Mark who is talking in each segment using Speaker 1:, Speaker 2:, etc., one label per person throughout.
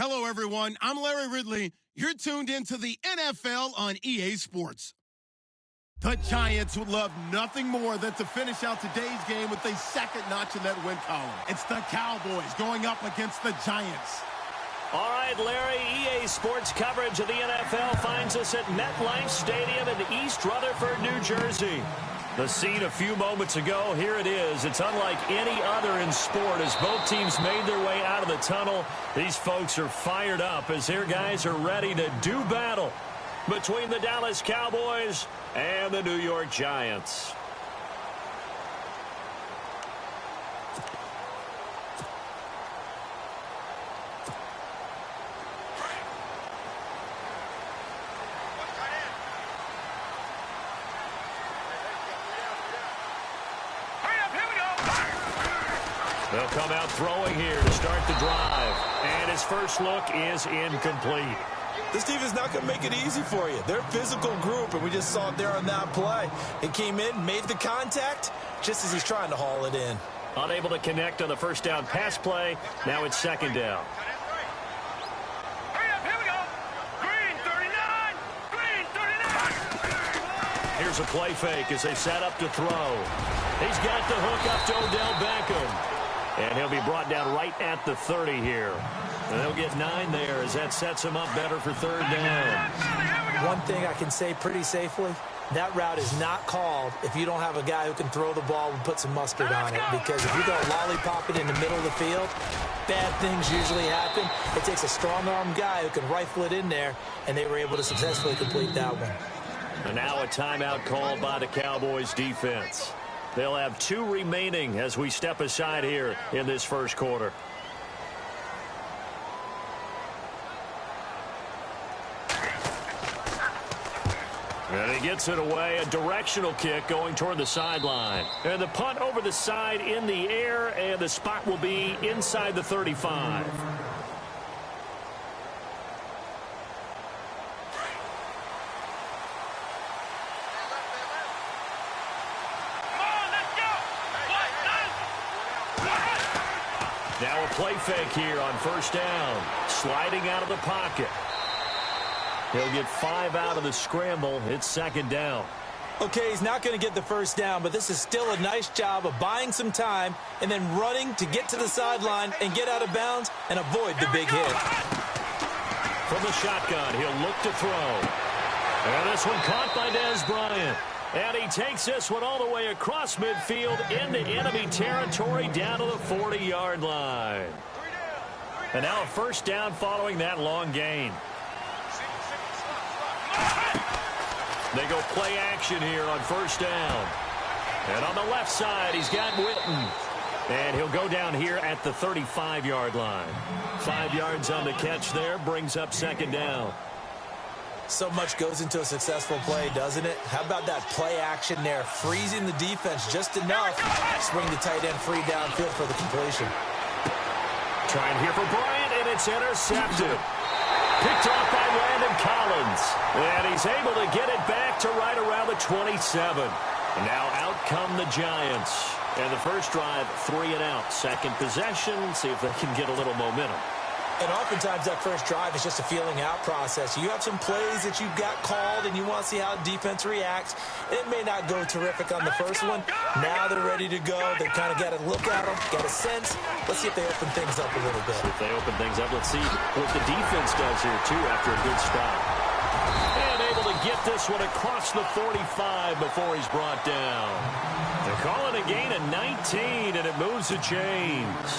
Speaker 1: Hello, everyone. I'm Larry Ridley. You're tuned into the NFL on EA Sports. The Giants would love nothing more than to finish out today's game with a second notch in that win column. It's the Cowboys going up against the Giants.
Speaker 2: All right, Larry, EA Sports coverage of the NFL finds us at MetLife Stadium in East Rutherford, New Jersey. The scene a few moments ago, here it is. It's unlike any other in sport as both teams made their way out of the tunnel. These folks are fired up as their guys are ready to do battle between the Dallas Cowboys and the New York Giants. They'll come out throwing here to start the drive. And his first look is incomplete.
Speaker 3: This defense is not going to make it easy for you. They're a physical group, and we just saw it there on that play. It came in, made the contact, just as he's trying to haul it in.
Speaker 2: Unable to connect on the first down pass play. Now it's second down. Here's a play fake as they set up to throw. He's got the hook up to Odell Beckham. And he'll be brought down right at the 30 here. And they'll get 9 there as that sets him up better for third down.
Speaker 4: One thing I can say pretty safely, that route is not called if you don't have a guy who can throw the ball and put some mustard on it. Because if you go lollipop it in the middle of the field, bad things usually happen. It takes a strong-arm guy who can rifle it in there, and they were able to successfully complete that one.
Speaker 2: And now a timeout called by the Cowboys defense. They'll have 2 remaining as we step aside here in this first quarter. And he gets it away, a directional kick going toward the sideline. And the punt over the side in the air, and the spot will be inside the 35. Now a play fake here on first down. Sliding out of the pocket. He'll get 5 out of the scramble. It's second down.
Speaker 4: Okay, he's not going to get the first down, but this is still a nice job of buying some time and then running to get to the sideline and get out of bounds and avoid the big hit.
Speaker 2: From the shotgun, he'll look to throw. And this one caught by Dez Bryant. And he takes this one all the way across midfield into enemy territory down to the 40-yard line. And now a first down following that long gain. They go play action here on first down. And on the left side, he's got Witten. And he'll go down here at the 35-yard line. 5 yards on the catch there, brings up second down.
Speaker 4: So much goes into a successful play, doesn't it? How about that play action there, freezing the defense just enough to swing the tight end free downfield for the completion.
Speaker 2: Trying here for Bryant, and it's intercepted. Picked off by Landon Collins. And he's able to get it back to right around the 27. Now out come the Giants. And the first drive, 3 and out. Second possession, see if they can get a little momentum.
Speaker 4: And oftentimes that first drive is just a feeling out process. You have some plays that you've got called and you want to see how defense reacts. It may not go terrific on the first one. Now they're ready to go. They kind of got to look at them, got a sense. Let's see if they open things up a little bit.
Speaker 2: If they open things up, let's see what the defense does here too after a good stop. And able to get this one across the 45 before he's brought down. They're calling a gain of 19 and it moves the chains.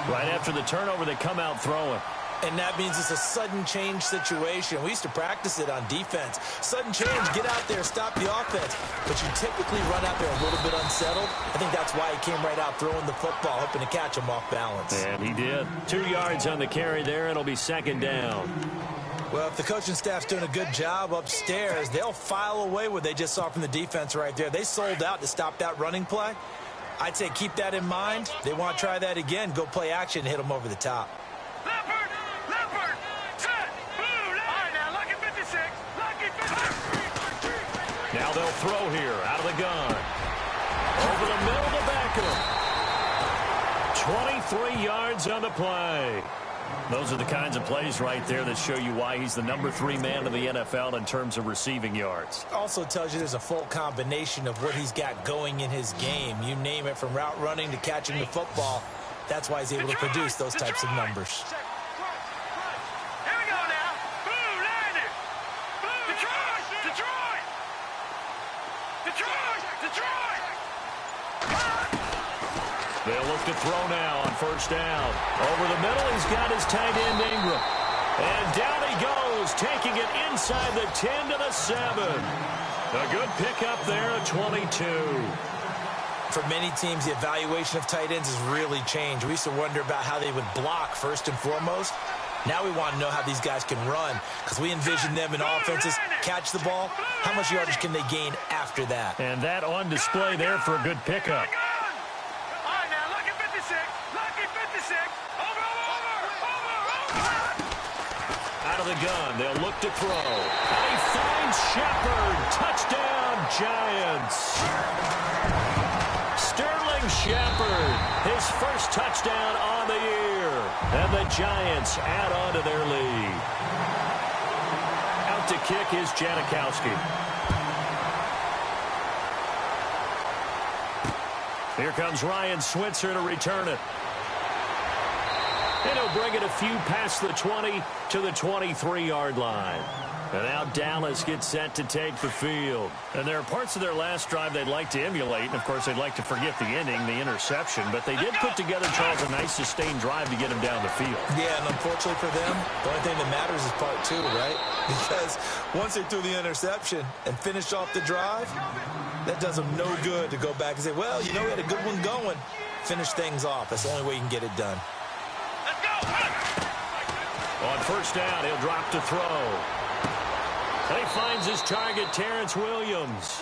Speaker 2: Right after the turnover, they come out throwing.
Speaker 4: And that means it's a sudden change situation. We used to practice it on defense. Sudden change, get out there, stop the offense. But you typically run out there a little bit unsettled. I think that's why he came right out throwing the football, hoping to catch him off balance.
Speaker 2: And he did. 2 yards on the carry there. It'll be second down.
Speaker 4: Well, if the coaching staff's doing a good job upstairs, they'll file away what they just saw from the defense right there. They sold out to stop that running play. I'd say keep that in mind. They want to try that again. Go play action and hit them over the top.
Speaker 5: Leopard, set, blue line. Now, lucky 56, lucky 56.
Speaker 2: Now they'll throw here out of the gun. Over the middle to Beckham. 23 yards on the play. Those are the kinds of plays right there that show you why he's the #3 man in the NFL in terms of receiving yards.
Speaker 4: Also tells you there's a full combination of what he's got going in his game. You name it, from route running to catching the football. That's why he's able to produce those types of numbers.
Speaker 5: Here we go now. Boom, landed. Detroit, Detroit. Detroit, Detroit.
Speaker 2: They'll look to throw now on first down. Over the middle, he's got his tight end Ingram. And down he goes, taking it inside the 10 to the 7. A good pickup there at 22.
Speaker 4: For many teams, the evaluation of tight ends has really changed. We used to wonder about how they would block first and foremost. Now we want to know how these guys can run, because we envision them in offenses catch the ball. How much yardage can they gain after that?
Speaker 2: And that on display there for a good pickup. Out of the gun, they'll look to throw. And he finds Shepard. Touchdown, Giants. Sterling Shepard, his first touchdown on the year. And the Giants add on to their lead. Out to kick is Janikowski. Here comes Ryan Switzer to return it. And he'll bring it a few past the 20 to the 23-yard line. And now Dallas gets set to take the field. And there are parts of their last drive they'd like to emulate. And, of course, they'd like to forget the ending, the interception. But they did put together, Charles, a nice sustained drive to get him down the field.
Speaker 4: Yeah, and unfortunately for them, the only thing that matters is part 2, right? Because once they threw the interception and finished off the drive, that does them no good to go back and say, well, you know, we had a good one going. Finish things off. That's the only way you can get it done.
Speaker 2: On first down, he'll drop to throw. And he finds his target, Terrence Williams.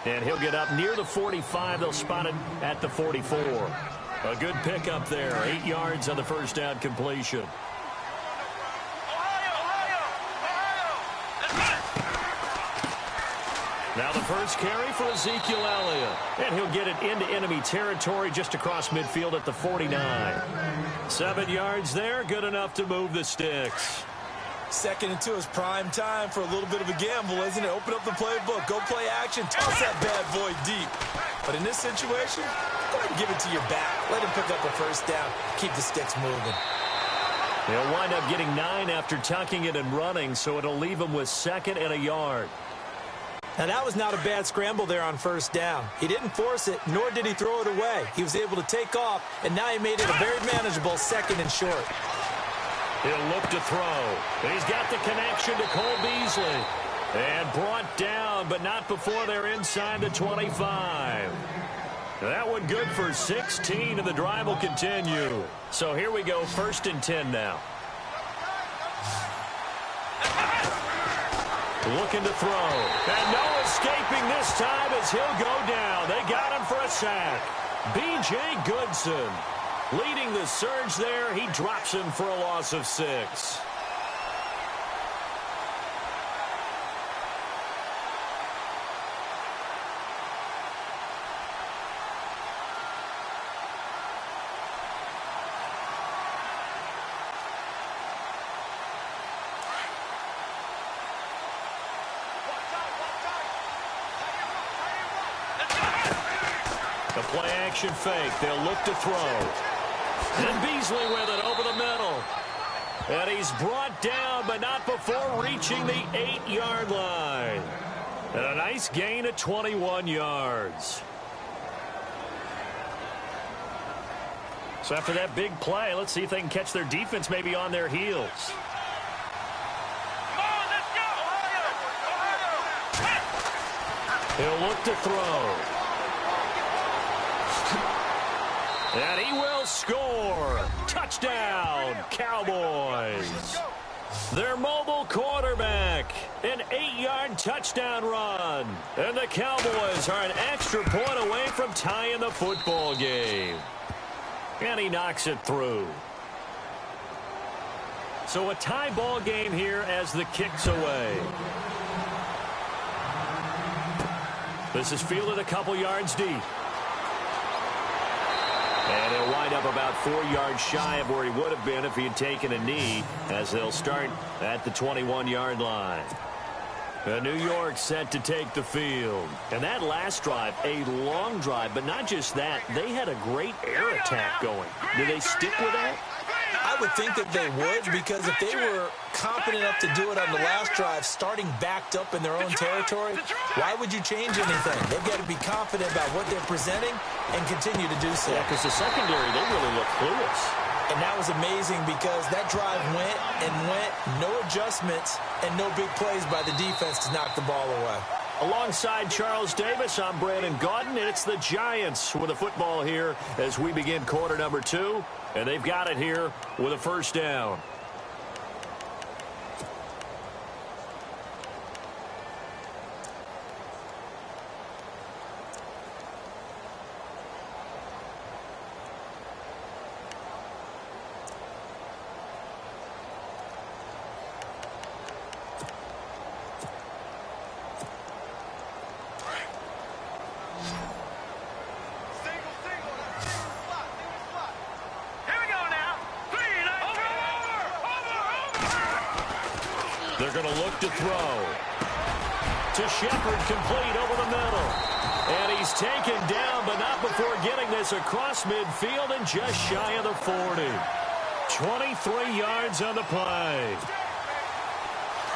Speaker 2: And he'll get up near the 45. They'll spot it at the 44. A good pickup there. 8 yards on the first down completion. Now the first carry for Ezekiel Elliott. And he'll get it into enemy territory just across midfield at the 49. 7 yards there, good enough to move the sticks.
Speaker 3: 2nd and 2 is prime time for a little bit of a gamble, isn't it? Open up the playbook, go play action, toss that bad boy deep. But in this situation, go ahead and give it to your back. Let him pick up a first down. Keep the sticks moving.
Speaker 2: He'll wind up getting 9 after tucking it and running, so it'll leave him with 2nd and a yard.
Speaker 4: Now, that was not a bad scramble there on first down. He didn't force it, nor did he throw it away. He was able to take off, and now he made it a very manageable 2nd and short.
Speaker 2: He'll look to throw. He's got the connection to Cole Beasley. And brought down, but not before they're inside the 25. That one good for 16, and the drive will continue. So here we go, 1st and 10 now. Looking to throw. And no escaping this time as he'll go down. They got him for a sack. B.J. Goodson leading the surge there. He drops him for a loss of 6. The play action fake. They'll look to throw. And Beasley with it over the middle. And he's brought down, but not before reaching the 8-yard line. And a nice gain of 21 yards. So after that big play, let's see if they can catch their defense maybe on their heels. He'll look to throw. And he will score. Touchdown, Cowboys. Their mobile quarterback, an 8-yard touchdown run. And the Cowboys are an extra point away from tying the football game. And he knocks it through. So a tie ball game here as the kick's away. This is fielded a couple yards deep. And he'll wind wind up about 4 yards shy of where he would have been if he had taken a knee, as they'll start at the 21-yard line. New York set to take the field. And that last drive, a long drive, but not just that. They had a great air attack going. Do they stick with that?
Speaker 4: I would think that they would, because if they were confident enough to do it on the last drive, starting backed up in their own territory, why would you change anything? They've got to be confident about what they're presenting and continue to do so.
Speaker 2: Yeah, because the secondary, they really look clueless.
Speaker 4: And that was amazing because that drive went and went, no adjustments, and no big plays by the defense to knock the ball away.
Speaker 2: Alongside Charles Davis, I'm Brandon Gaudin, and it's the Giants with the football here as we begin quarter number 2. And they've got it here with a first down. They're going to look to throw. To Shepard, complete over the middle. And he's taken down, but not before getting this across midfield and just shy of the 40. 23 yards on the play.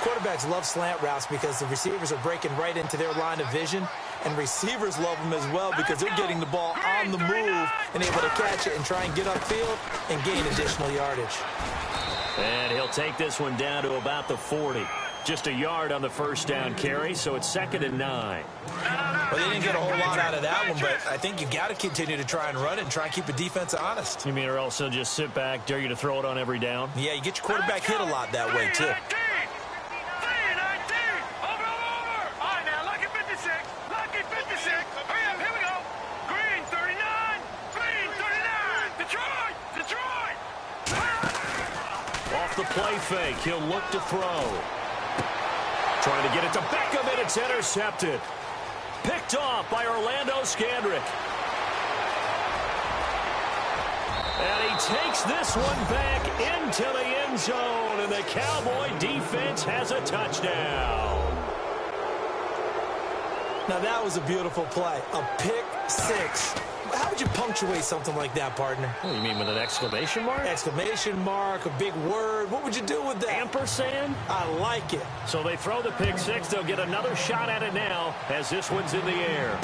Speaker 4: Quarterbacks love slant routes because the receivers are breaking right into their line of vision, and receivers love them as well because they're getting the ball on the move and able to catch it and try and get upfield and gain additional yardage.
Speaker 2: And he'll take this one down to about the 40. Just a yard on the first down carry, so it's 2nd and 9.
Speaker 4: Well, they didn't get a whole lot out of that one, but I think you got to continue to try and run it and try and keep the defense honest.
Speaker 2: You mean or else they'll just sit back, dare you to throw it on every down?
Speaker 4: Yeah, you get your quarterback hit a lot that way, too.
Speaker 2: The play fake. He'll look to throw. Trying to get it to Beckham, and it's intercepted. Picked off by Orlando Scandrick. And he takes this one back into the end zone, and the Cowboy defense has a touchdown.
Speaker 4: Now, that was a beautiful play. A pick six. How would you punctuate something like that, partner?
Speaker 2: What, you mean with an exclamation mark?
Speaker 4: Exclamation mark, a big word. What would you do with that?
Speaker 2: Ampersand?
Speaker 4: I like it.
Speaker 2: So they throw the pick six. They'll get another shot at it now as this one's in the air.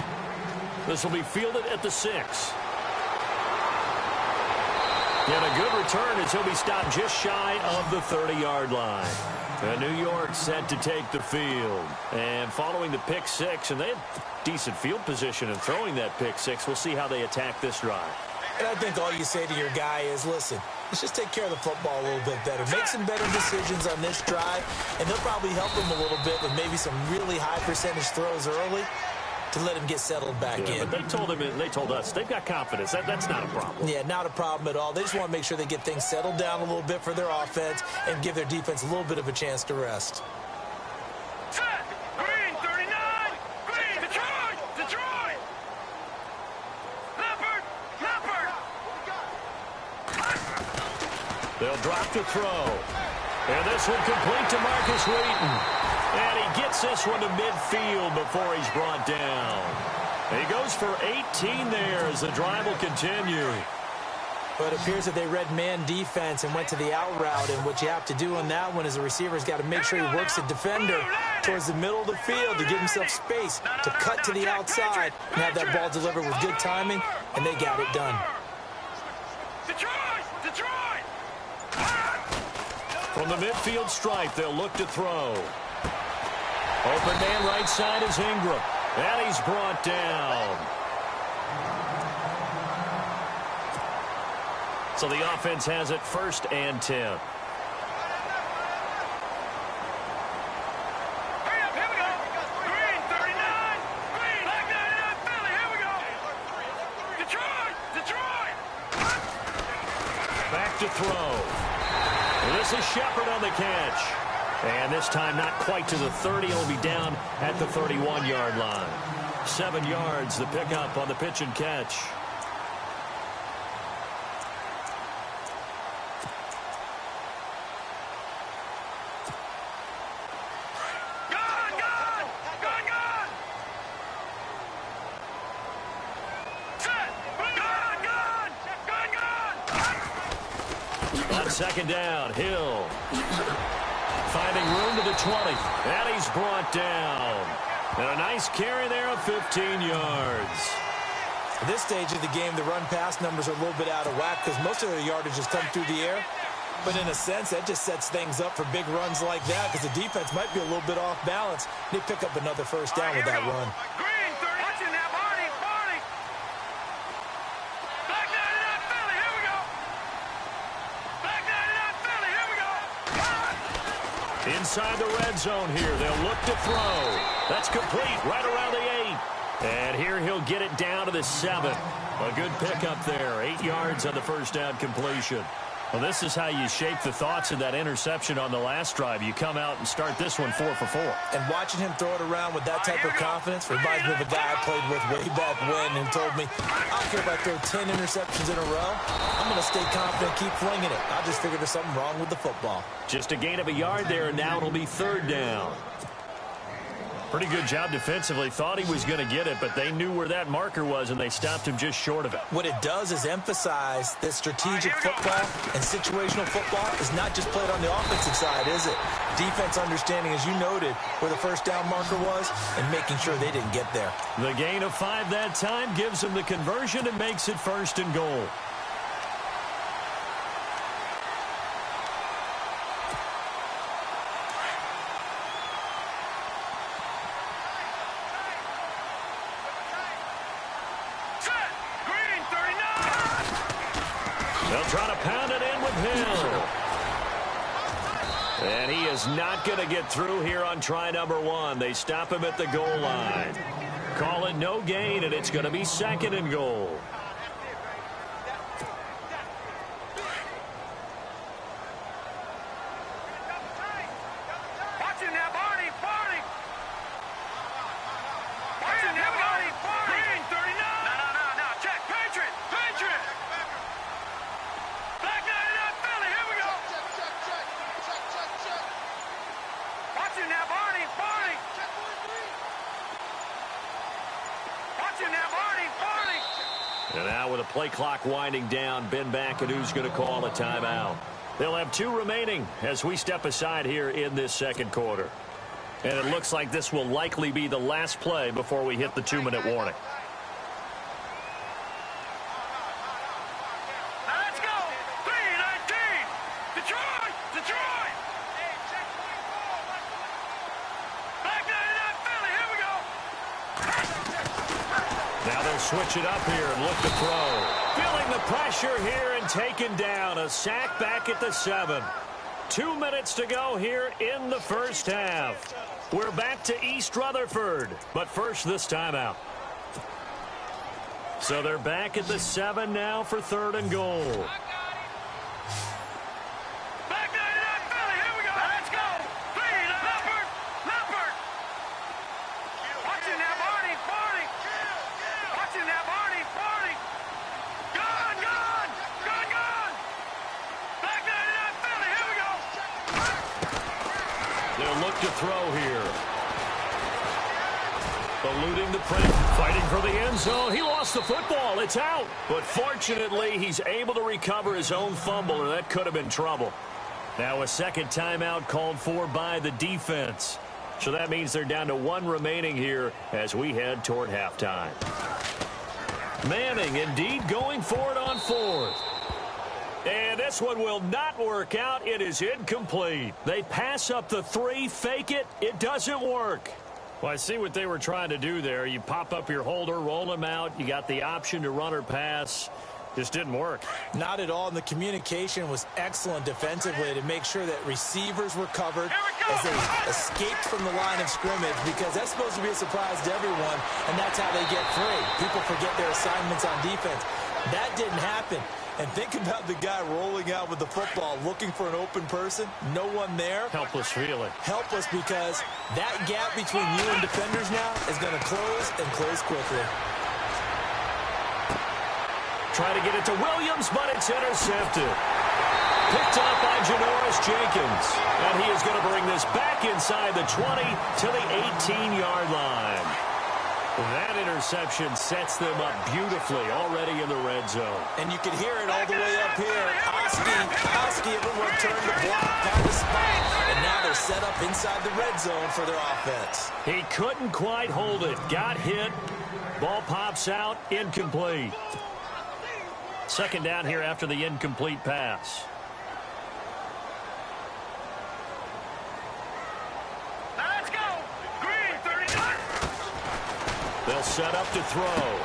Speaker 2: This will be fielded at the 6. And a good return as he'll be stopped just shy of the 30-yard line. And New York set to take the field. And following the pick six, and they had decent field position in throwing that pick six. We'll see how they attack this drive.
Speaker 4: And I think all you say to your guy is, listen, let's just take care of the football a little bit better. Make some better decisions on this drive, and they'll probably help him a little bit with maybe some really high percentage throws early to let him get settled back in.
Speaker 2: But they told him, and they told us, they've got confidence. That's not a problem.
Speaker 4: Yeah, not a problem at all. They just want to make sure they get things settled down a little bit for their offense and give their defense a little bit of a chance to rest.
Speaker 5: Set! Green, 39! Green, Detroit! Detroit! Leopard! Leopard!
Speaker 2: They'll drop the throw. And this one complete to Marcus Wheaton. And he gets this one to midfield before he's brought down. And he goes for 18 there as the drive will continue.
Speaker 4: But it appears that they read man defense and went to the out route. And what you have to do on that one is the receiver's got to make sure he works the defender towards the middle of the field to give himself space to cut to the outside and have that ball delivered with good timing, and they got it done.
Speaker 5: Detroit! Detroit!
Speaker 2: From the midfield stripe, they'll look to throw. Open man right side is Ingram. And he's brought down. So the offense has it 1st and 10.
Speaker 5: Hurry up, here we go! Green, 39! Green, black 99, Philly, here we go! Detroit! Detroit!
Speaker 2: Back to throw. And this is Shepard on the catch. And this time not quite to the 30. It'll be down at the 31-yard line. 7 yards, the pickup on the pitch and catch. second down. Hill finding room to the 20. And he's brought down. And a nice carry there of 15 yards.
Speaker 4: At this stage of the game, the run-pass numbers are a little bit out of whack because most of their yardage has come through the air. But in a sense, that just sets things up for big runs like that because the defense might be a little bit off balance. They pick up another first down with that run.
Speaker 5: Green, 30. Watching that, Barney. Back 99, Philly. Here we go. Back 99, Philly. Here we go.
Speaker 2: Inside the red zone here. They'll look to throw. That's complete right around the 8. And here he'll get it down to the 7. A good pickup there. 8 yards on the first down completion. Well, this is how you shape the thoughts of that interception on the last drive. You come out and start this one 4 for 4.
Speaker 4: And watching him throw it around with that type of confidence reminds me of a guy I played with way back when and told me, I don't care if I throw 10 interceptions in a row. I'm going to stay confident and keep flinging it. I just figured there's something wrong with the football.
Speaker 2: Just a gain of a yard there, and now it'll be third down. Pretty good job defensively. Thought he was going to get it, but they knew where that marker was, and they stopped him just short of it.
Speaker 4: What it does is emphasize that strategic football and situational football is not just played on the offensive side, is it? Defense understanding, as you noted, where the first down marker was and making sure they didn't get there.
Speaker 2: The gain of 5 that time gives them the conversion and makes it first and goal. And he is not going to get through here on try number 1. They stop him at the goal line. Call it no gain, and it's going to be second and goal.
Speaker 5: Watching that, Barney. Watching that, Barney. Green, 39. No. Check. Patriot. Back 99, Philly. Here we go. Watching that, Barney. Watching that, Barney.
Speaker 2: And now with the play clock winding down, Ben McAdoo's going to call a timeout. They'll have 2 remaining as we step aside here in this second quarter. And it looks like this will likely be the last play before we hit the 2-minute warning.
Speaker 5: Now let's go. 3-19. Detroit. Back 99, Philly. Here we go.
Speaker 2: Now they'll switch it up here and look to throw. Feeling the pressure here and taken down. A sack back at the 7. 2 minutes to go here in the first half. We're back to East Rutherford, but first this time out. So they're back at the 7 now for third and goal.
Speaker 5: Back 99, Philly. Here we go. Let's go. Leopard. Watching that, Barney. Watching that, Barney. Gone. Back 99, Philly. Here we go.
Speaker 2: They'll look to throw here. Eluding the pressure, fighting for the end zone. He lost the football. It's out. But fortunately, he's able to recover his own fumble, or that could have been trouble. Now a second timeout called for by the defense. So that means they're down to 1 remaining here as we head toward halftime. Manning indeed going for it on 4th. And this one will not work out. It is incomplete. They pass up the 3, fake it. It doesn't work. Well, I see what they were trying to do there. You pop up your holder, roll him out. You got the option to run or pass. Just didn't work.
Speaker 4: Not at all. And the communication was excellent defensively to make sure that receivers were covered as they escaped from the line of scrimmage, because that's supposed to be a surprise to everyone, and that's how they get free. People forget their assignments on defense. That didn't happen. And think about the guy rolling out with the football, looking for an open person. No one there.
Speaker 2: Helpless feeling.
Speaker 4: Helpless, because that gap between you and defenders now is going to close, and close quickly.
Speaker 2: Try to get it to Williams, but it's intercepted. Picked up by Janoris Jenkins. And he is going to bring this back inside the 20 to the 18-yard line. That interception sets them up beautifully already in the red zone.
Speaker 3: And you can hear it all the way up here. Oski, everyone turned to block, found a spot, and now they're set up inside the red zone for their offense.
Speaker 2: He couldn't quite hold it. Got hit. Ball pops out. Incomplete. Second down here after the incomplete pass. They'll set up to throw.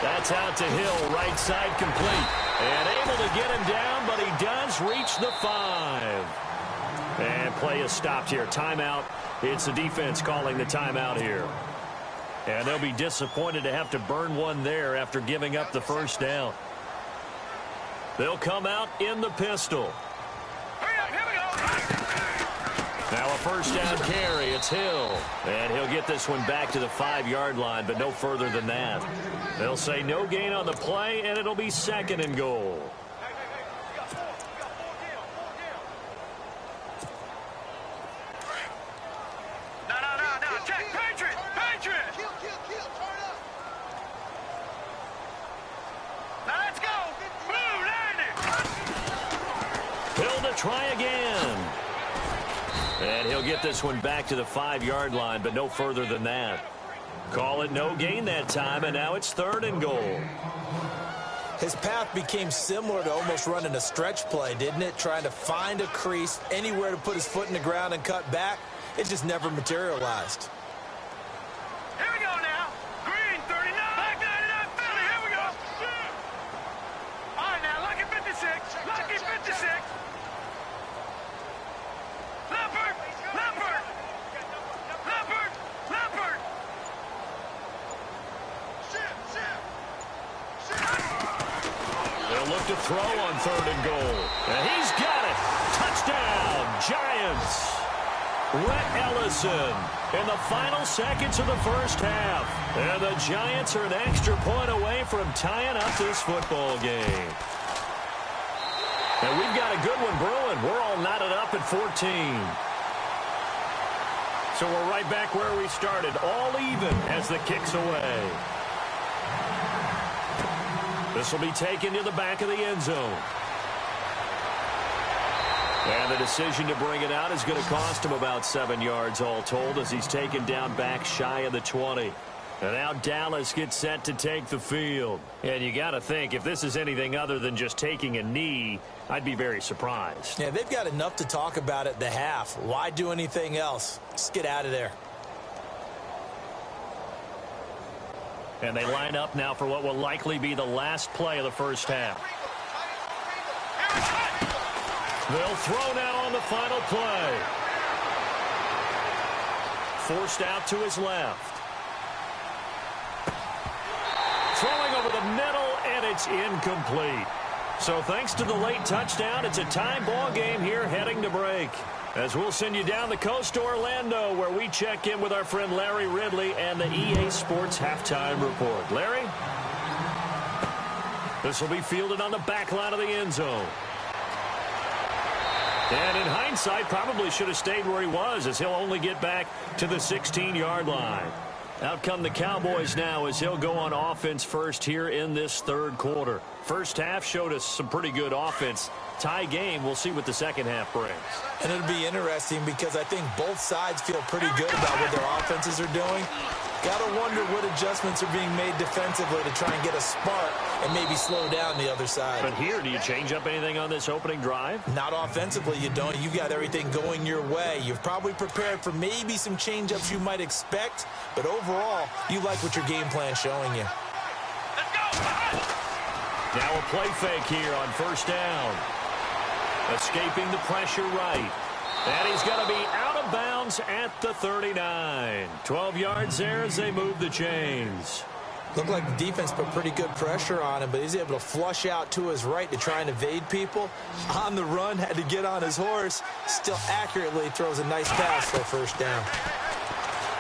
Speaker 2: That's out to Hill, right side complete. And able to get him down, but he does reach the 5. And play is stopped here. Timeout. It's the defense calling the timeout here. And they'll be disappointed to have to burn one there after giving up the first down. They'll come out in the pistol. Now a first down carry. It's Hill. And he'll get this one back to the 5-yard line, but no further than that. They'll say no gain on the play, and it'll be 2nd and goal.
Speaker 5: No. Check. Patriot. Kill. Turn up. Now let's go. Blue,
Speaker 2: Hill to try again. And he'll get this one back to the 5-yard line, but no further than that. Call it no gain that time, and now it's 3rd and goal.
Speaker 3: His path became similar to almost running a stretch play, didn't it? Trying to find a crease, anywhere to put his foot in the ground and cut back. It just never materialized.
Speaker 5: Here we go now. Green, 39. Black 99, Philly. Here we go. All right, now, lucky 56. Lucky 56. Leopard.
Speaker 2: They'll look to throw on 3rd and goal. And he's got it. Touchdown, Giants. Rhett Ellison in the final seconds of the first half. And the Giants are an extra point away from tying up this football game. And we've got a good one brewing. We're all knotted up at 14. So we're right back where we started, all even as the kick's away. This will be taken to the back of the end zone. And the decision to bring it out is going to cost him about 7 yards all told as he's taken down back shy of the 20. And now Dallas gets set to take the field. And you got to think, if this is anything other than just taking a knee, I'd be very surprised.
Speaker 3: Yeah, they've got enough to talk about at the half. Why do anything else? Just get out of there.
Speaker 2: And they line up now for what will likely be the last play of the first half. They'll throw now on the final play. Forced out to his left. Throwing over the middle, and it's incomplete. So thanks to the late touchdown, it's a tie ball game here heading to break. As we'll send you down the coast to Orlando, where we check in with our friend Larry Ridley and the EA Sports Halftime Report. Larry? This will be fielded on the back line of the end zone. And in hindsight, probably should have stayed where he was, as he'll only get back to the 16-yard line. Out come the Cowboys now as he'll go on offense first here in this 3rd quarter. First half showed us some pretty good offense. Tie game, we'll see what the second half brings.
Speaker 3: And it'll be interesting because I think both sides feel pretty good about what their offenses are doing. Got to wonder what adjustments are being made defensively to try and get a spark and maybe slow down the other side.
Speaker 2: But here, do you change up anything on this opening drive?
Speaker 3: Not offensively, you don't. You've got everything going your way. You've probably prepared for maybe some change-ups you might expect, but overall, you like what your game plan's showing you.
Speaker 2: Now a play fake here on first down. Escaping the pressure right. And he's going to be out of bounds at the 39. 12 yards there as they move the chains.
Speaker 4: Looked like the defense put pretty good pressure on him, but he's able to flush out to his right to try and evade people. On the run, had to get on his horse. Still accurately throws a nice pass for a first down.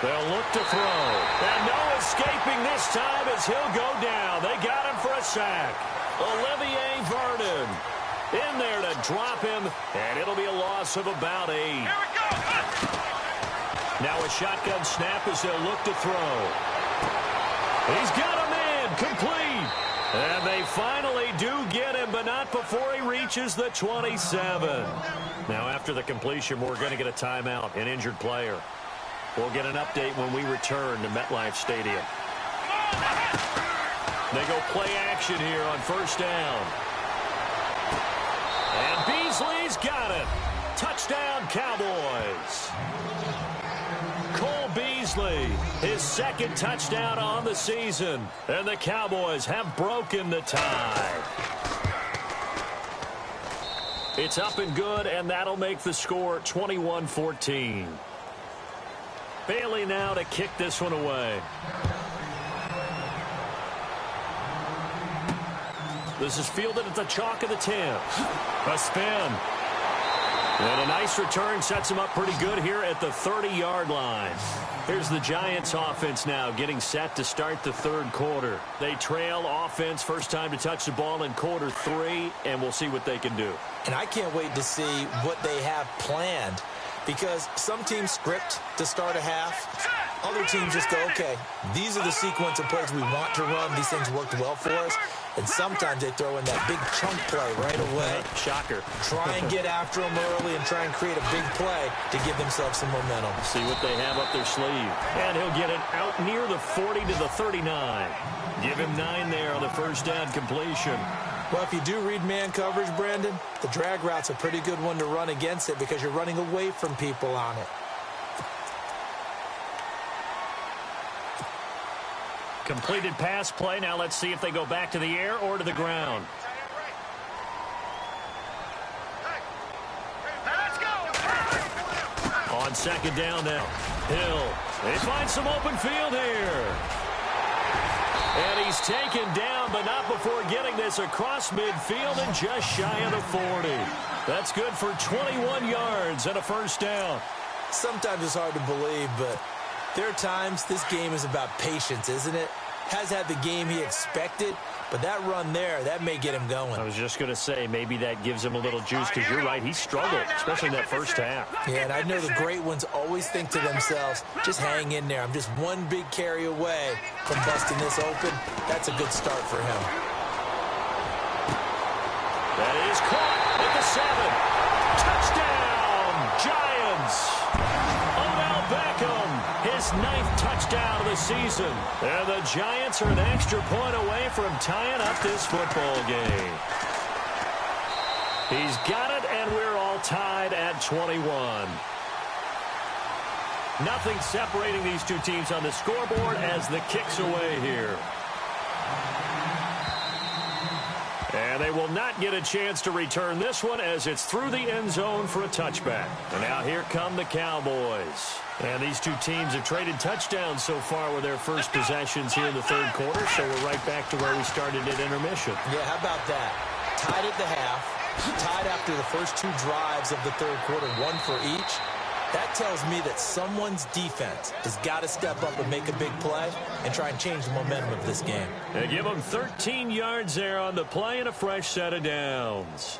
Speaker 2: They'll look to throw. And no escaping this time as he'll go down. They got him for a sack. Olivier Vernon in there to drop him, and it'll be a loss of about 8.
Speaker 5: Here we go.
Speaker 2: Now a shotgun snap as they'll look to throw. He's got a man, complete. And they finally do get him, but not before he reaches the 27. Now, after the completion, we're going to get a timeout, an injured player. We'll get an update when we return to MetLife Stadium. They go play action here on first down. And Beasley's got it. Touchdown, Cowboys. Cole Beasley, his second touchdown on the season. And the Cowboys have broken the tie. It's up and good, and that'll make the score 21-14. Bailey now to kick this one away. This is fielded at the chalk of the 10. A spin. And a nice return sets him up pretty good here at the 30-yard line. Here's the Giants offense now getting set to start the third quarter. They trail offense first time to touch the ball in quarter 3, and we'll see what they can do.
Speaker 4: And I can't wait to see what they have planned, because some teams script to start a half. Other teams just go, okay, these are the sequence of plays we want to run. These things worked well for us. And sometimes they throw in that big chunk play right away.
Speaker 2: Shocker.
Speaker 4: Try and get after them early and try and create a big play to give themselves some momentum.
Speaker 2: See what they have up their sleeve. And he'll get it out near the 40 to the 39. Give him 9 there on the first down completion.
Speaker 4: Well, if you do read man coverage, Brandon, the drag route's a pretty good one to run against it because you're running away from people on it.
Speaker 2: Completed pass play. Now let's see if they go back to the air or to the ground. On second down now. Hill. They find some open field here. And he's taken down, but not before getting this across midfield and just shy of the 40. That's good for 21 yards and a first down.
Speaker 4: Sometimes it's hard to believe, but there are times this game is about patience, isn't it? Has had the game he expected, but that run there, that may get him going.
Speaker 2: I was just going to say, maybe that gives him a little juice, because you're right, he struggled, especially in that first half.
Speaker 4: Yeah, and I know the great ones always think to themselves, just hang in there. I'm just one big carry away from busting this open. That's a good start for him.
Speaker 2: That is caught at the 7. Touchdown, Giants! Odell Beckham, his 9th touchdown of the season. And the Giants are an extra point away from tying up this football game. He's got it, and we're all tied at 21. Nothing separating these two teams on the scoreboard as the kick's away here. And they will not get a chance to return this one as it's through the end zone for a touchback. And now here come the Cowboys. And these two teams have traded touchdowns so far with their first possessions here in the third quarter, so we're right back to where we started at intermission.
Speaker 4: Yeah, how about that? Tied at the half, tied after the first 2 drives of the third quarter, 1 for each. That tells me that someone's defense has got to step up and make a big play and try and change the momentum of this game.
Speaker 2: They give them 13 yards there on the play and a fresh set of downs.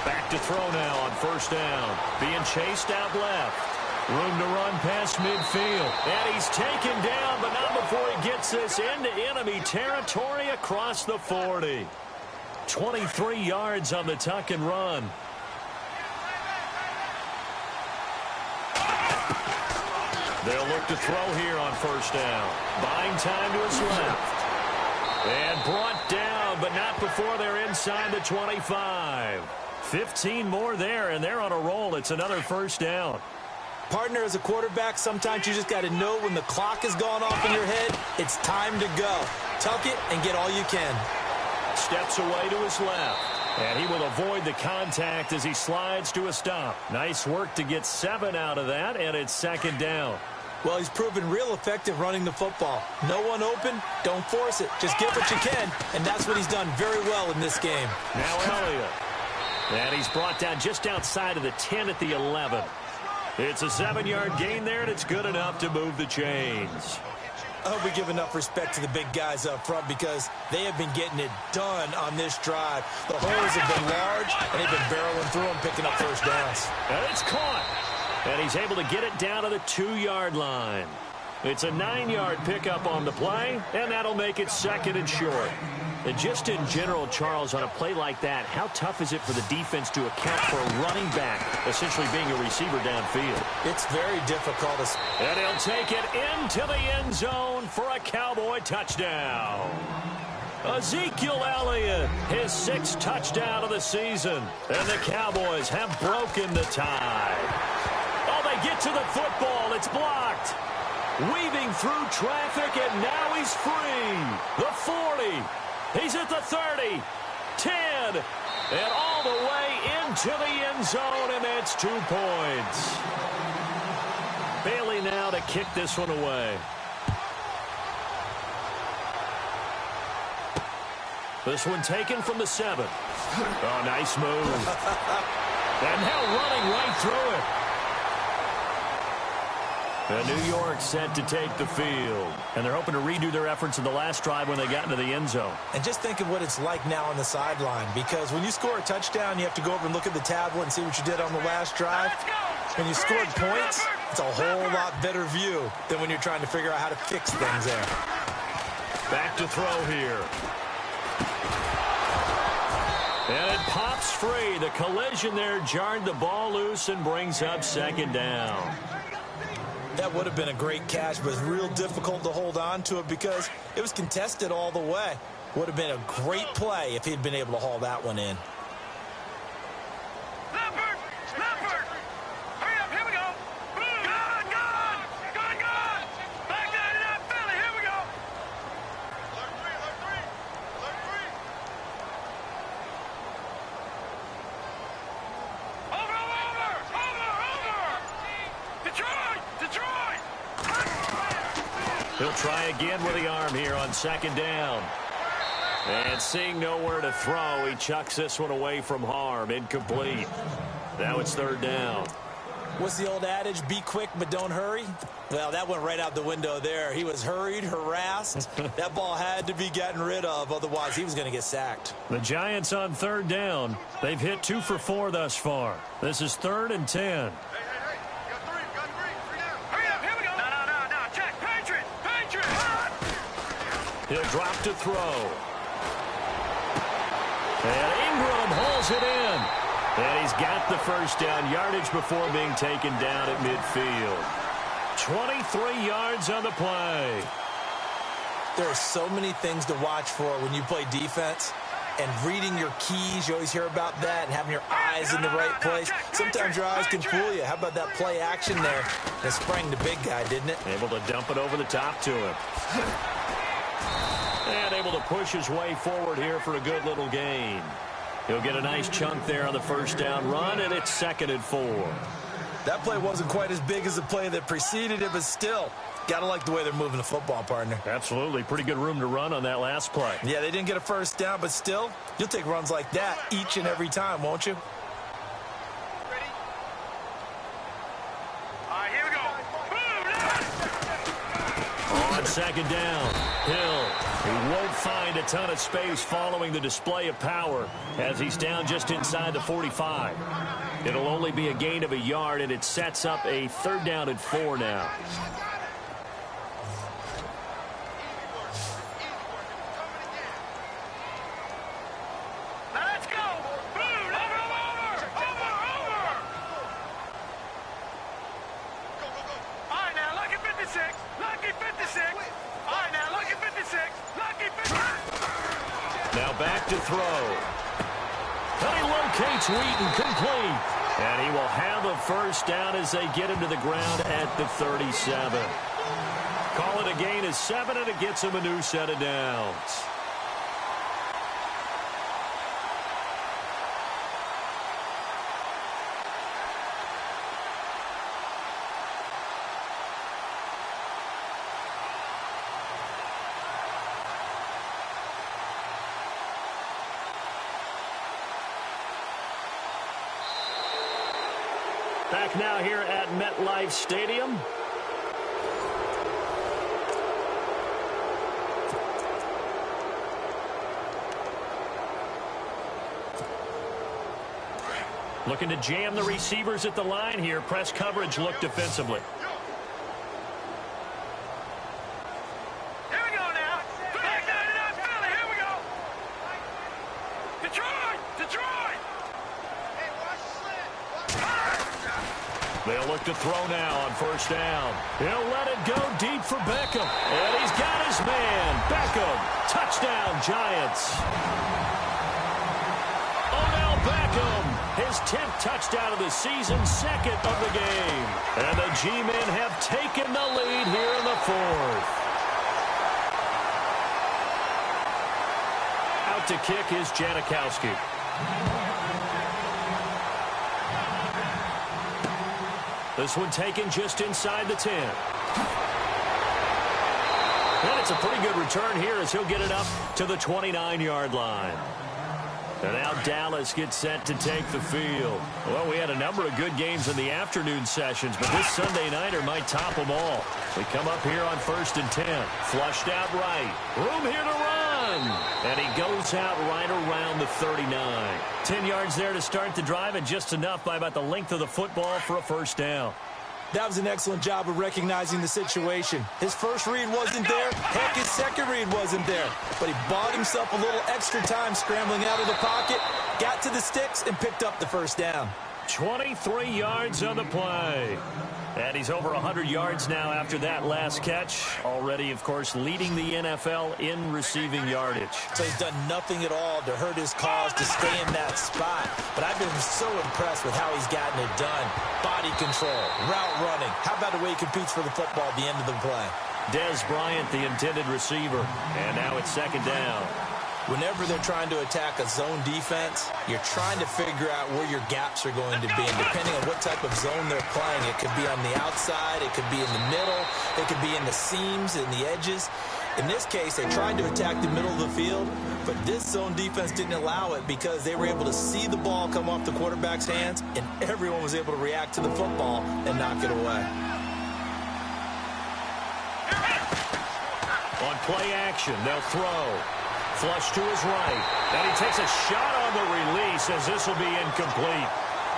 Speaker 2: Back to throw now on first down. Being chased out left. Room to run past midfield. And he's taken down, but not before he gets this into enemy territory across the 40. 23 yards on the tuck and run. They'll look to throw here on first down. Buying time to his left. And brought down, but not before they're inside the 25. 15 more there, and they're on a roll. It's another first down.
Speaker 4: Partner, as a quarterback, sometimes you just got to know when the clock has gone off in your head, it's time to go. Tuck it and get all you can.
Speaker 2: Steps away to his left. And he will avoid the contact as he slides to a stop. Nice work to get 7 out of that, and it's second down.
Speaker 4: Well, he's proven real effective running the football. No one open, don't force it. Just get what you can, and that's what he's done very well in this game.
Speaker 2: Now Elliott. And he's brought down just outside of the 10 at the 11. It's a 7-yard gain there, and it's good enough to move the chains.
Speaker 3: I hope we give enough respect to the big guys up front because they have been getting it done on this drive. The holes have been large, and they've been barreling through them, picking up first downs.
Speaker 2: And it's caught. And he's able to get it down to the 2-yard line. It's a 9-yard pickup on the play, and that'll make it 2nd and short. And just in general, Charles, on a play like that, how tough is it for the defense to account for a running back essentially being a receiver downfield?
Speaker 3: It's very difficult.
Speaker 2: And he'll take it into the end zone for a Cowboy touchdown. Ezekiel Elliott, his 6th touchdown of the season. And the Cowboys have broken the tie. Oh, they get to the football. It's blocked. Weaving through traffic, and now he's free. The 40. He's at the 30. 10. And all the way into the end zone, and it's 2 points. Bailey now to kick this one away. This one taken from the 7. Oh, nice move. And now running right through it. And New York set to take the field. And they're hoping to redo their efforts in the last drive when they got into the end zone.
Speaker 3: And just think of what it's like now on the sideline. Because when you score a touchdown, you have to go over and look at the tablet and see what you did on the last drive. When you scored points, it's a whole lot better view than when you're trying to figure out how to fix things there.
Speaker 2: Back to throw here. And it pops free. The collision there jarred the ball loose and brings up 2nd down.
Speaker 3: That would have been a great catch, but it's real difficult to hold on to it because it was contested all the way. Would have been a great play if he'd been able to haul that one in.
Speaker 5: Leopard! Leopard! Hurry up, here we go! Gone! Gone! Gone! Gone! Back down to that Philly, here we go! Alert 3! Alert 3! Alert 3! Over! Over! Over! Over! Detroit! Detroit!
Speaker 2: He'll try again with the arm here on 2nd down. And seeing nowhere to throw, he chucks this one away from harm. Incomplete. Now it's 3rd down.
Speaker 3: What's the old adage? Be quick, but don't hurry? Well, that went right out the window there. He was hurried, harassed. That ball had to be gotten rid of, otherwise he was going to get sacked.
Speaker 2: The Giants on 3rd down. They've hit 2 for 4 thus far. This is 3rd and 10. He'll drop to throw. And Ingram hauls it in. And he's got the first down yardage before being taken down at midfield. 23 yards on the play.
Speaker 3: There are so many things to watch for when you play defense. And reading your keys, you always hear about that, and having your eyes in the right place. Sometimes your eyes can fool you. How about that play action there? It sprang the big guy, didn't it?
Speaker 2: Able to dump it over the top to him. And able to push his way forward here for a good little gain. He'll get a nice chunk there on the first down run, and it's 2nd and 4.
Speaker 3: That play wasn't quite as big as the play that preceded it, but still, gotta like the way they're moving the football, partner.
Speaker 2: Absolutely. Pretty good room to run on that last play.
Speaker 3: Yeah, they didn't get a first down, but still, you'll take runs like that each and every time, won't you?
Speaker 5: Ready? All right, here we go. Boom!
Speaker 2: On 2nd down, Hill. He won't find a ton of space following the display of power as he's down just inside the 45. It'll only be a gain of a yard, and it sets up a 3rd down and 4 now.
Speaker 5: Let's go! Boom! Over! Go, go, go! All right, now, lucky 56! Lucky 56! All right, now, lucky 56! Lucky 56!
Speaker 2: Now back to throw. And he locates Wheaton, complete. And he will have a first down as they get him to the ground at the 37. Call it a gain of 7, and it gets him a new set of downs. Back now here at MetLife Stadium. Looking to jam the receivers at the line here. Press coverage look defensively.
Speaker 5: Here we go now. Back 99 Philly. Here we go. Detroit. Detroit. Hey, watch the slant.
Speaker 2: They'll look to throw now on first down. He'll let it go deep for Beckham. And he's got his man. Beckham. Touchdown, Giants. Odell Beckham. His 10th touchdown of the season, second of the game. And the G-men have taken the lead here in the fourth. Out to kick is Janikowski. This one taken just inside the 10. And it's a pretty good return here as he'll get it up to the 29-yard line. And now Dallas gets set to take the field. Well, we had a number of good games in the afternoon sessions, but this Sunday nighter might top them all. We come up here on 1st and 10. Flushed out right. Room here to run. And he goes out right around the 39. 10 yards there to start the drive, and just enough by about the length of the football for a first down.
Speaker 4: That was an excellent job of recognizing the situation. His first read wasn't there. Heck, his second read wasn't there. But he bought himself a little extra time scrambling out of the pocket, got to the sticks, and picked up the first down.
Speaker 2: 23 yards on the play. And he's over 100 yards now after that last catch. Already, of course, leading the NFL in receiving yardage.
Speaker 4: So he's done nothing at all to hurt his cause to stay in that spot. But I've been so impressed with how he's gotten it done. Body control, route running. How about the way he competes for the football at the end of the play?
Speaker 2: Dez Bryant, the intended receiver. And now it's second down.
Speaker 4: Whenever they're trying to attack a zone defense, you're trying to figure out where your gaps are going to be. And depending on what type of zone they're playing, it could be on the outside, it could be in the middle, it could be in the seams and the edges. In this case, they tried to attack the middle of the field, but this zone defense didn't allow it because they were able to see the ball come off the quarterback's hands, and everyone was able to react to the football and knock it away.
Speaker 2: On play action, they'll throw. Flush to his right. And he takes a shot on the release as this will be incomplete.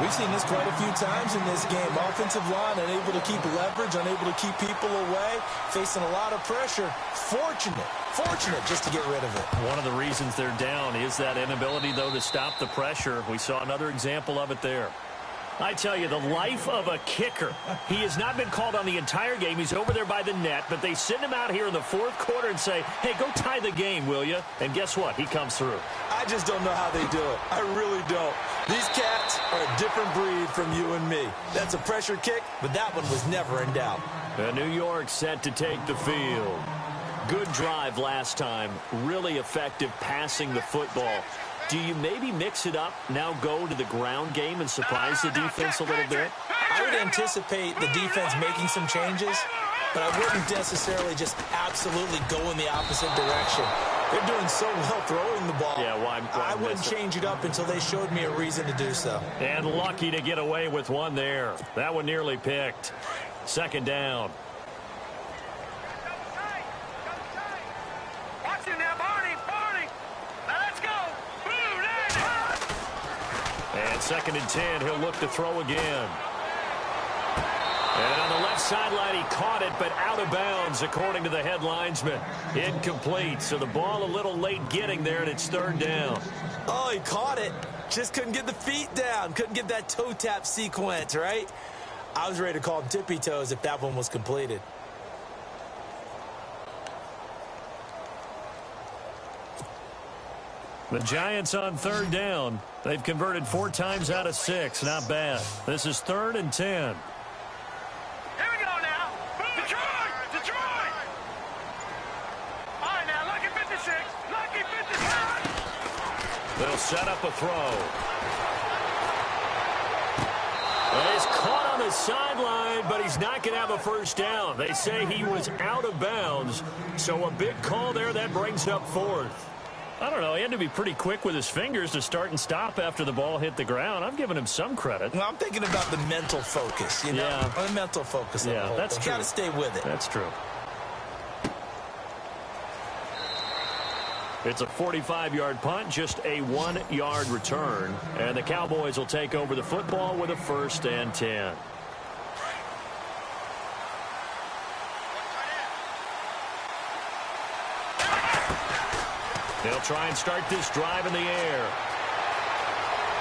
Speaker 4: We've seen this quite a few times in this game. Offensive line unable to keep leverage, unable to keep people away, facing a lot of pressure. Fortunate just to get rid of it.
Speaker 2: One of the reasons they're down is that inability, though, to stop the pressure. We saw another example of it there. I tell you, the life of a kicker. He has not been called on the entire game. He's over there by the net, but they send him out here in the fourth quarter and say, hey, go tie the game, will you? And guess what? He comes through.
Speaker 4: I just don't know how they do it. I really don't. These cats are a different breed from you and me. That's a pressure kick, but that one was never in doubt.
Speaker 2: And New York set to take the field. Good drive last time. Really effective passing the football. Do you maybe mix it up, now go to the ground game and surprise the defense a little bit?
Speaker 4: I would anticipate the defense making some changes, but I wouldn't necessarily just absolutely go in the opposite direction. They're doing so well throwing the ball.
Speaker 2: Yeah, why
Speaker 4: I wouldn't change it up until they showed me a reason to do so.
Speaker 2: And lucky to get away with one there. That one nearly picked. Second down.
Speaker 5: Watch him now, Barney. Let's go.
Speaker 2: And 2nd and 10, he'll look to throw again. And on the left sideline, he caught it, but out of bounds, according to the head linesman. Incomplete, so the ball a little late getting there, and it's 3rd down.
Speaker 4: Oh, he caught it. Just couldn't get the feet down. Couldn't get that toe tap sequence, right? I was ready to call him tippy toes if that one was completed.
Speaker 2: The Giants on 3rd down. They've converted 4 times out of 6. Not bad. This is 3rd and 10.
Speaker 5: Here we go now. Detroit. All right, now, lucky 56. Lucky 56.
Speaker 2: They'll set up a throw. Well, he's caught on the sideline, but he's not going to have a first down. They say he was out of bounds. So a big call there. That brings up 4th. I don't know. He had to be pretty quick with his fingers to start and stop after the ball hit the ground. I'm giving him some credit.
Speaker 4: Well, I'm thinking about the mental focus, you know?
Speaker 2: Yeah.
Speaker 4: The mental focus. Yeah,
Speaker 2: that's true.
Speaker 4: Got to stay with it.
Speaker 2: That's true. It's a 45-yard punt, just a 1-yard return. And the Cowboys will take over the football with a 1st and 10. They'll try and start this drive in the air.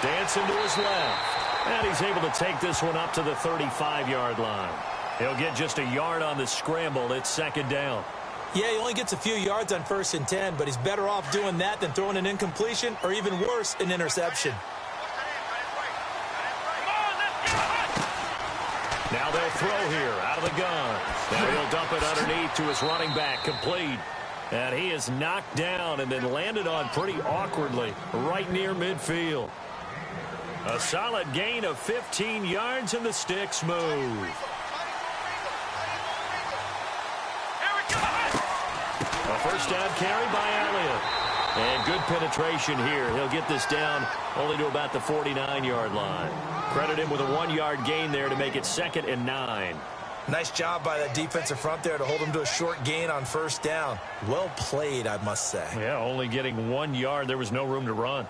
Speaker 2: Dancing to his left. And he's able to take this one up to the 35-yard line. He'll get just a yard on the scramble. It's 2nd down.
Speaker 4: Yeah, he only gets a few yards on 1st and 10, but he's better off doing that than throwing an incompletion or even worse, an interception.
Speaker 2: Now they'll throw here out of the gun. Now he'll dump it underneath to his running back, complete. And he is knocked down and then landed on pretty awkwardly right near midfield. A solid gain of 15 yards and the sticks move. A 1st down carry by Elliott. And good penetration here. He'll get this down only to about the 49-yard line. Credit him with a 1-yard gain there to make it 2nd and 9.
Speaker 4: Nice job by that defensive front there to hold him to a short gain on 1st down. Well played, I must say.
Speaker 2: Yeah, only getting 1 yard. There was no room to run.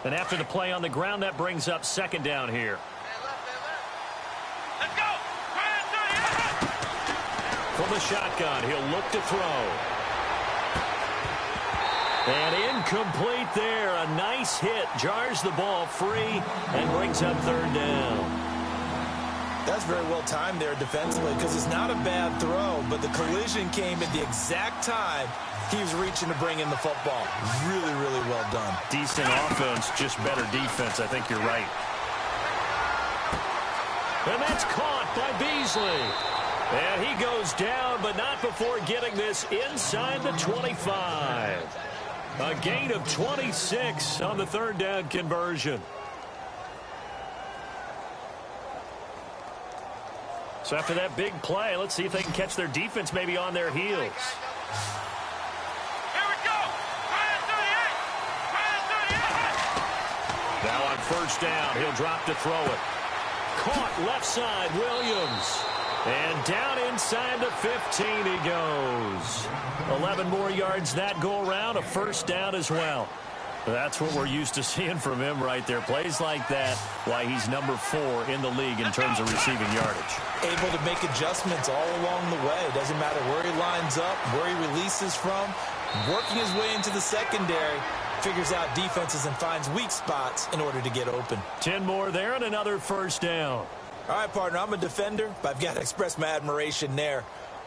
Speaker 2: And after the play on the ground, that brings up 2nd down here.
Speaker 5: Let's go.
Speaker 2: From the shotgun, he'll look to throw. And incomplete there. A nice hit. Jars the ball free and brings up 3rd down.
Speaker 4: That's very well timed there defensively because it's not a bad throw, but the collision came at the exact time he was reaching to bring in the football. Really, really well done.
Speaker 2: Decent offense, just better defense. I think you're right. And that's caught by Beasley. And he goes down, but not before getting this inside the 25. A gain of 26 on the 3rd down conversion. So after that big play, let's see if they can catch their defense maybe on their heels. Now on 1st down, he'll drop to throw it. Caught left side, Williams. And down inside the 15 he goes. 11 more yards that go around, a 1st down as well. That's what we're used to seeing from him right there. Plays like that, why he's number 4 in the league in terms of receiving yardage.
Speaker 4: Able to make adjustments all along the way. Doesn't matter where he lines up, where he releases from. Working his way into the secondary. Figures out defenses and finds weak spots in order to get open.
Speaker 2: 10 more there and another 1st down.
Speaker 4: All right, partner, I'm a defender, but I've got to express my admiration there.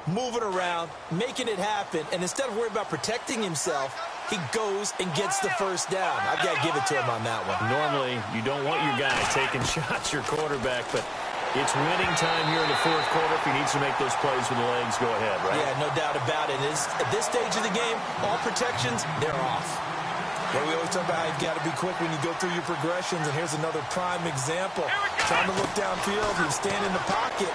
Speaker 4: Moving around, making it happen, and instead of worrying about protecting himself, he goes and gets the 1st down. I've got to give it to him on that one.
Speaker 2: Normally, you don't want your guy taking shots, your quarterback, but it's winning time here in the 4th quarter. If he needs to make those plays with the legs, go ahead, right?
Speaker 4: Yeah, no doubt about it. At this stage of the game, all protections, they're off. Yeah, we always talk about how you've got to be quick when you go through your progressions, and here's another prime example. Trying to look downfield, he was standing in the pocket,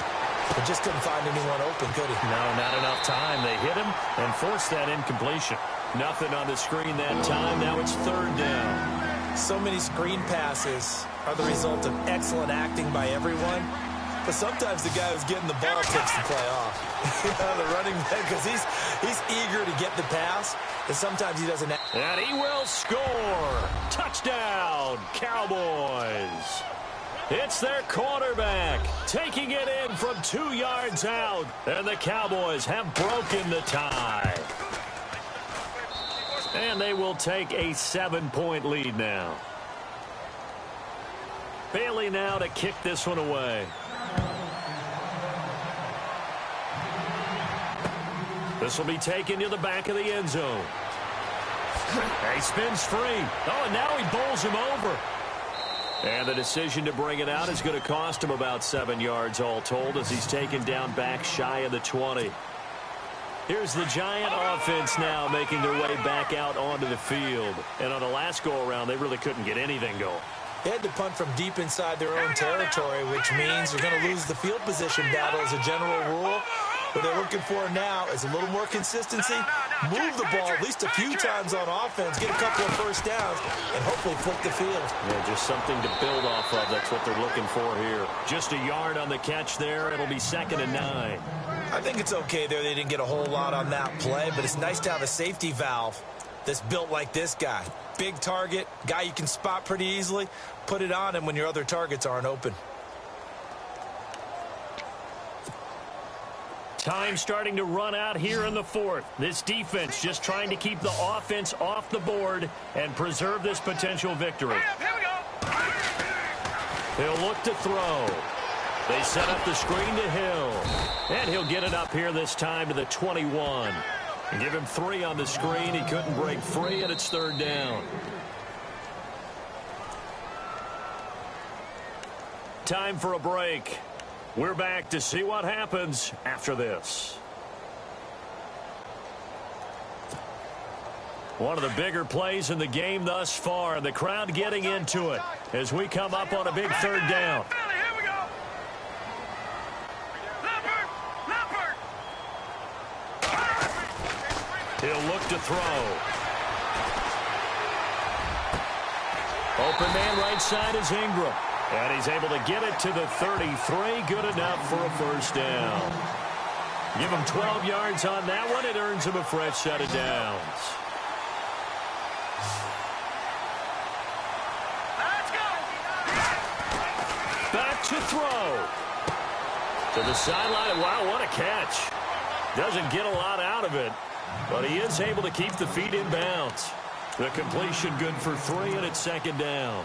Speaker 4: but just couldn't find anyone open, could he?
Speaker 2: No, not enough time. They hit him and forced that incompletion. Nothing on the screen that time. Now it's 3rd down.
Speaker 4: So many screen passes are the result of excellent acting by everyone. But sometimes the guy who's getting the ball takes the play off. The running back, because he's eager to get the pass, and sometimes he doesn't.
Speaker 2: And he will score. Touchdown, Cowboys. It's their quarterback taking it in from 2 yards out. And the Cowboys have broken the tie. And they will take a 7-point lead now. Bailey now to kick this one away. This will be taken to the back of the end zone. He spins free. Oh, and now he bowls him over. And the decision to bring it out is going to cost him about 7 yards all told as he's taken down back shy of the 20. Here's the Giant offense now making their way back out onto the field. And on the last go-around, they really couldn't get anything going.
Speaker 4: They had to punt from deep inside their own territory, which means you're going to lose the field position battle as a general rule.
Speaker 3: What they're looking for now is a little more consistency, move the ball at least a few times on offense, get a couple of first downs, and hopefully flip the field.
Speaker 2: Yeah, just something to build off of. That's what they're looking for here. Just a yard on the catch there. It'll be 2nd and 9.
Speaker 3: I think it's okay there. They didn't get a whole lot on that play, but it's nice to have a safety valve that's built like this guy. Big target, guy you can spot pretty easily. Put it on him when your other targets aren't open.
Speaker 2: Time starting to run out here in the 4th. This defense just trying to keep the offense off the board and preserve this potential victory.
Speaker 5: Here we go.
Speaker 2: He'll look to throw. They set up the screen to Hill. And he'll get it up here this time to the 21. And give him 3 on the screen. He couldn't break free, and it's 3rd down. Time for a break. We're back to see what happens after this. One of the bigger plays in the game thus far. The crowd getting into it as we come up on a big 3rd down.
Speaker 5: Here we go. Leopard.
Speaker 2: He'll look to throw. Open man right side is Ingram. And he's able to get it to the 33. Good enough for a first down. Give him 12 yards on that one. It earns him a fresh set of downs.
Speaker 5: Let's go.
Speaker 2: Back to throw. To the sideline. Wow, what a catch. Doesn't get a lot out of it, but he is able to keep the feet in bounds. The completion good for 3, and it's 2nd down.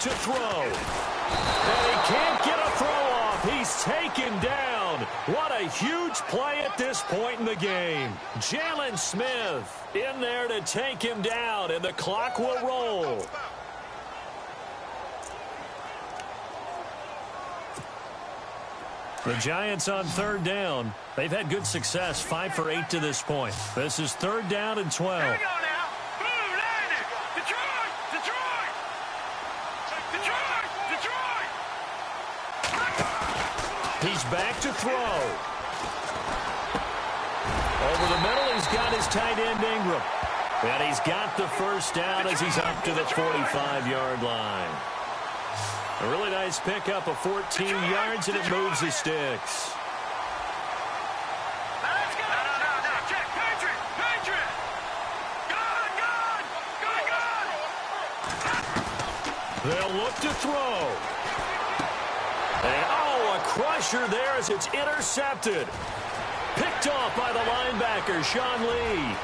Speaker 2: To throw. And he can't get a throw off. He's taken down. What a huge play at this point in the game. Jalen Smith in there to take him down, and the clock will roll. The Giants on 3rd down. They've had good success, 5 for 8 to this point. This is 3rd down and 12.
Speaker 5: Here we go now. Boom, landed. Detroit.
Speaker 2: He's back to throw. Over the middle, he's got his tight end, Ingram. And he's got the first down as he's up to the 45-yard line. A really nice pickup of 14 yards, and it moves the sticks.
Speaker 5: Let's go. No. Check. Patriot. Gun.
Speaker 2: They'll look to throw. And, a crusher there as it's intercepted. Picked off by the linebacker, Sean Lee.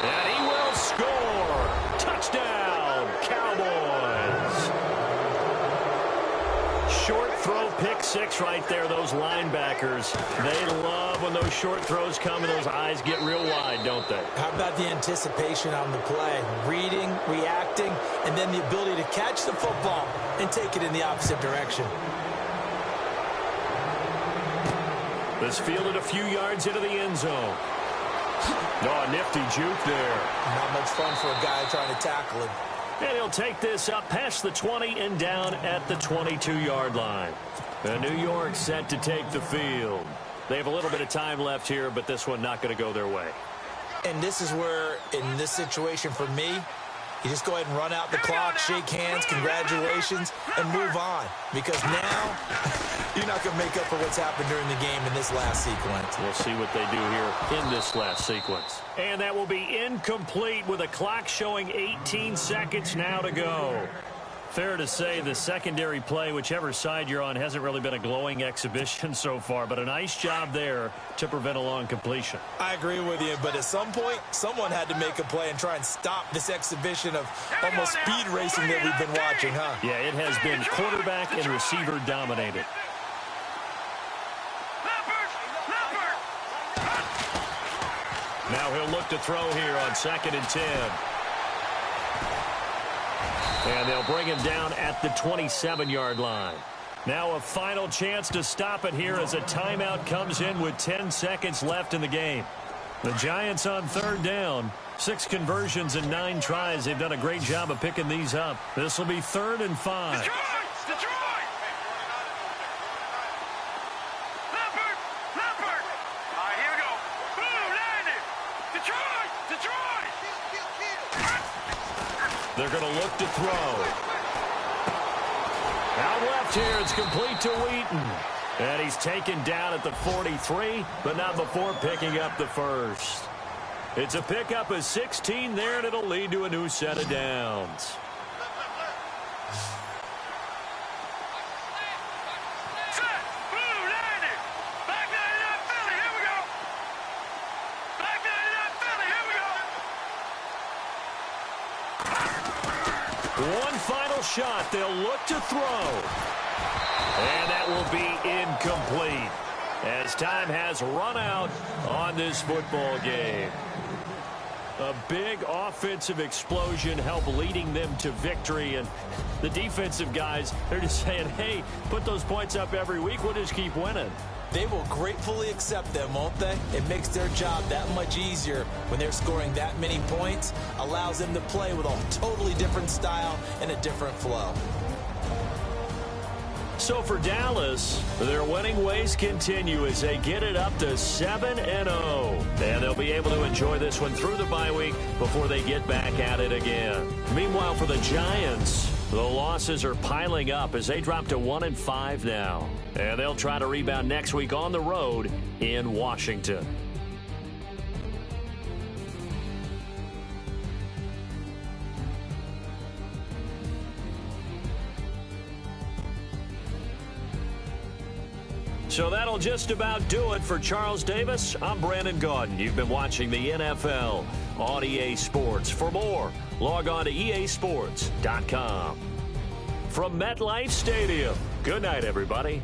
Speaker 2: And he will score. Touchdown, Cowboys. Short throw, pick 6 right there, those linebackers. They love when those short throws come and those eyes get real wide, don't they?
Speaker 4: How about the anticipation on the play? Reading, reacting, and then the ability to catch the football and take it in the opposite direction.
Speaker 2: This fielded a few yards into the end zone. Oh, a nifty juke there.
Speaker 4: Not much fun for a guy trying to tackle him.
Speaker 2: And he'll take this up past the 20 and down at the 22-yard line. And New York set to take the field. They have a little bit of time left here, but this one not going to go their way.
Speaker 4: And this is where, in this situation for me, you just go ahead and run out the clock, shake hands, congratulations, and move on. Because now, you're not going to make up for what's happened during the game in this last sequence.
Speaker 2: We'll see what they do here in this last sequence. And that will be incomplete with a clock showing 18 seconds now to go. Fair to say the secondary play, whichever side you're on, hasn't really been a glowing exhibition so far, but a nice job there to prevent a long completion.
Speaker 3: I agree with you, but at some point, someone had to make a play and try and stop this exhibition of almost speed racing that we've been watching, huh?
Speaker 2: Yeah, it has been quarterback and receiver dominated. Now he'll look to throw here on 2nd and 10. And they'll bring him down at the 27-yard line. Now a final chance to stop it here as a timeout comes in with 10 seconds left in the game. The Giants on third down. 6 conversions and 9 tries. They've done a great job of picking these up. This will be 3rd and 5.
Speaker 5: Detroit! Leopard! Leopard! All right, here we go. Boom, landed! Detroit!
Speaker 2: They're going to look to throw. Out left here, it's complete to Wheaton. And he's taken down at the 43, but not before picking up the first. It's a pickup of 16 there, and it'll lead to a new set of downs.
Speaker 5: Set! Boom, landed! Back 99 Philly, here we go! Back 99 Philly, here we go!
Speaker 2: One final shot. They'll look to throw. And that will be incomplete as time has run out on this football game. A big offensive explosion helped leading them to victory. And the defensive guys, they're just saying, hey, put those points up every week. We'll just keep winning.
Speaker 3: They will gratefully accept them, won't they? It makes their job that much easier when they're scoring that many points. Allows them to play with a totally different style and a different flow.
Speaker 2: So for Dallas, their winning ways continue as they get it up to 7-0. And they'll be able to enjoy this one through the bye week before they get back at it again. Meanwhile, for the Giants, the losses are piling up as they drop to 1-5 now. And they'll try to rebound next week on the road in Washington. So that'll just about do it for Charles Davis. I'm Brandon Gaudin. You've been watching the NFL on EA Sports. For more, log on to easports.com. From MetLife Stadium, good night, everybody.